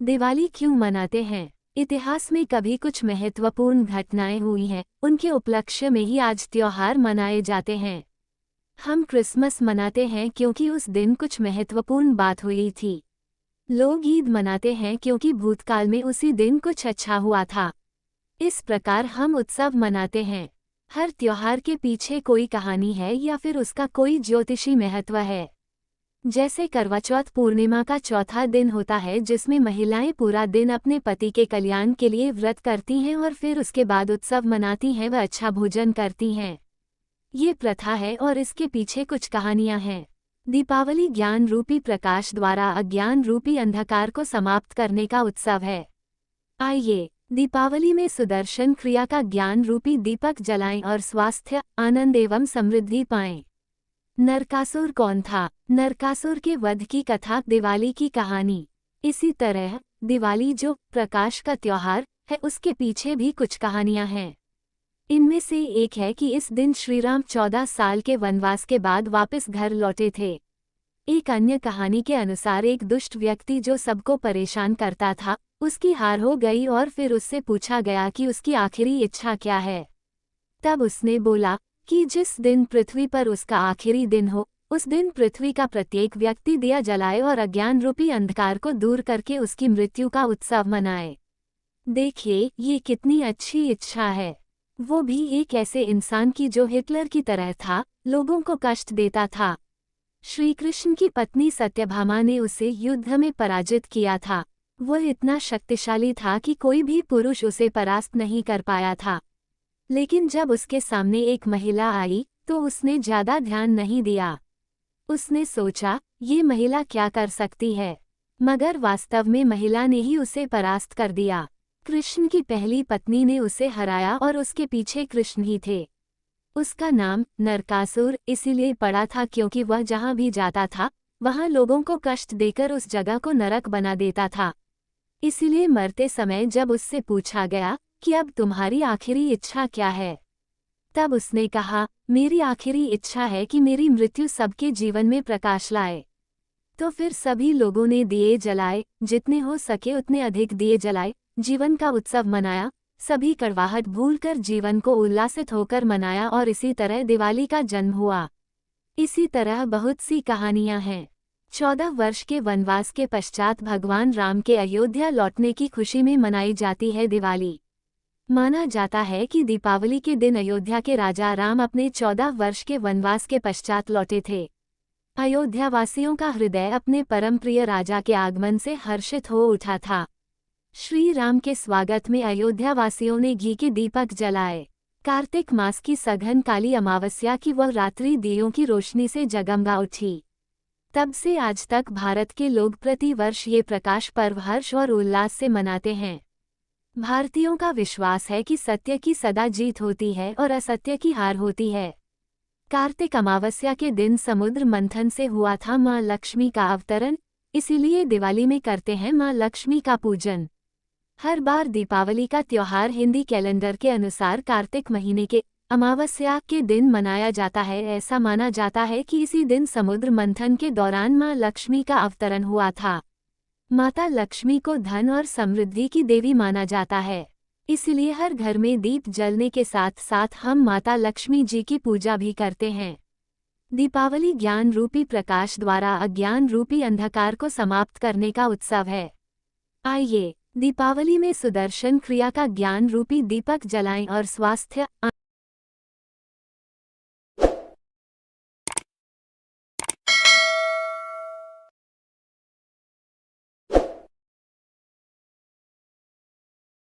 दिवाली क्यों मनाते हैं? इतिहास में कभी कुछ महत्वपूर्ण घटनाएं हुई हैं, उनके उपलक्ष्य में ही आज त्योहार मनाए जाते हैं। हम क्रिसमस मनाते हैं क्योंकि उस दिन कुछ महत्वपूर्ण बात हुई थी। लोग ईद मनाते हैं क्योंकि भूतकाल में उसी दिन कुछ अच्छा हुआ था। इस प्रकार हम उत्सव मनाते हैं। हर त्योहार के पीछे कोई कहानी है या फिर उसका कोई ज्योतिषी महत्व है। जैसे करवा चौथ पूर्णिमा का चौथा दिन होता है, जिसमें महिलाएं पूरा दिन अपने पति के कल्याण के लिए व्रत करती हैं और फिर उसके बाद उत्सव मनाती हैं व अच्छा भोजन करती हैं। ये प्रथा है और इसके पीछे कुछ कहानियां हैं। दीपावली ज्ञान रूपी प्रकाश द्वारा अज्ञान रूपी अंधकार को समाप्त करने का उत्सव है। आइए दीपावली में सुदर्शन क्रिया का ज्ञान रूपी दीपक जलाएं और स्वास्थ्य, आनंद एवं समृद्धि पाएं। नरकासुर कौन था? नरकासुर के वध की कथा, दिवाली की कहानी। इसी तरह दिवाली जो प्रकाश का त्योहार है, उसके पीछे भी कुछ कहानियां हैं। इनमें से एक है कि इस दिन श्रीराम 14 साल के वनवास के बाद वापस घर लौटे थे। एक अन्य कहानी के अनुसार एक दुष्ट व्यक्ति जो सबको परेशान करता था, उसकी हार हो गई और फिर उससे पूछा गया कि उसकी आखिरी इच्छा क्या है। तब उसने बोला कि जिस दिन पृथ्वी पर उसका आखिरी दिन हो, उस दिन पृथ्वी का प्रत्येक व्यक्ति दिया जलाए और अज्ञान रूपी अंधकार को दूर करके उसकी मृत्यु का उत्सव मनाए। देखिए, ये कितनी अच्छी इच्छा है। वो भी एक ऐसे इंसान की जो हिटलर की तरह था, लोगों को कष्ट देता था। श्री कृष्ण की पत्नी सत्यभामा ने उसे युद्ध में पराजित किया था। वह इतना शक्तिशाली था कि कोई भी पुरुष उसे परास्त नहीं कर पाया था। लेकिन जब उसके सामने एक महिला आई तो उसने ज्यादा ध्यान नहीं दिया। उसने सोचा, ये महिला क्या कर सकती है, मगर वास्तव में महिला ने ही उसे परास्त कर दिया। कृष्ण की पहली पत्नी ने उसे हराया और उसके पीछे कृष्ण ही थे। उसका नाम नरकासुर इसीलिए पड़ा था क्योंकि वह जहाँ भी जाता था, वहाँ लोगों को कष्ट देकर उस जगह को नरक बना देता था। इसीलिए मरते समय जब उससे पूछा गया कि अब तुम्हारी आखिरी इच्छा क्या है, तब उसने कहा, मेरी आखिरी इच्छा है कि मेरी मृत्यु सबके जीवन में प्रकाश लाए। तो फिर सभी लोगों ने दिए जलाए, जितने हो सके उतने अधिक दिए जलाए, जीवन का उत्सव मनाया। सभी कड़वाहट भूलकर जीवन को उल्लासित होकर मनाया और इसी तरह दिवाली का जन्म हुआ। इसी तरह बहुत सी कहानियां हैं। 14 वर्ष के वनवास के पश्चात भगवान राम के अयोध्या लौटने की खुशी में मनाई जाती है दिवाली। माना जाता है कि दीपावली के दिन अयोध्या के राजा राम अपने 14 वर्ष के वनवास के पश्चात लौटे थे। अयोध्या वासियों का हृदय अपने परम प्रिय राजा के आगमन से हर्षित हो उठा था। श्री राम के स्वागत में अयोध्या वासियों ने घी के दीपक जलाए। कार्तिक मास की सघन काली अमावस्या की वह रात्रि दियों की रोशनी से जगमगा उठी। तब से आज तक भारत के लोग प्रति वर्ष ये प्रकाश पर्व हर्ष और उल्लास से मनाते हैं। भारतीयों का विश्वास है कि सत्य की सदा जीत होती है और असत्य की हार होती है। कार्तिक अमावस्या के दिन समुद्र मंथन से हुआ था मां लक्ष्मी का अवतरण, इसीलिए दिवाली में करते हैं मां लक्ष्मी का पूजन। हर बार दीपावली का त्योहार हिंदी कैलेंडर के अनुसार कार्तिक महीने के अमावस्या के दिन मनाया जाता है। ऐसा माना जाता है कि इसी दिन समुद्र मंथन के दौरान मां लक्ष्मी का अवतरण हुआ था। माता लक्ष्मी को धन और समृद्धि की देवी माना जाता है, इसलिए हर घर में दीप जलने के साथ साथ हम माता लक्ष्मी जी की पूजा भी करते हैं। दीपावली ज्ञान रूपी प्रकाश द्वारा अज्ञान रूपी अंधकार को समाप्त करने का उत्सव है। आइए दीपावली में सुदर्शन क्रिया का ज्ञान रूपी दीपक जलाएं और स्वास्थ्य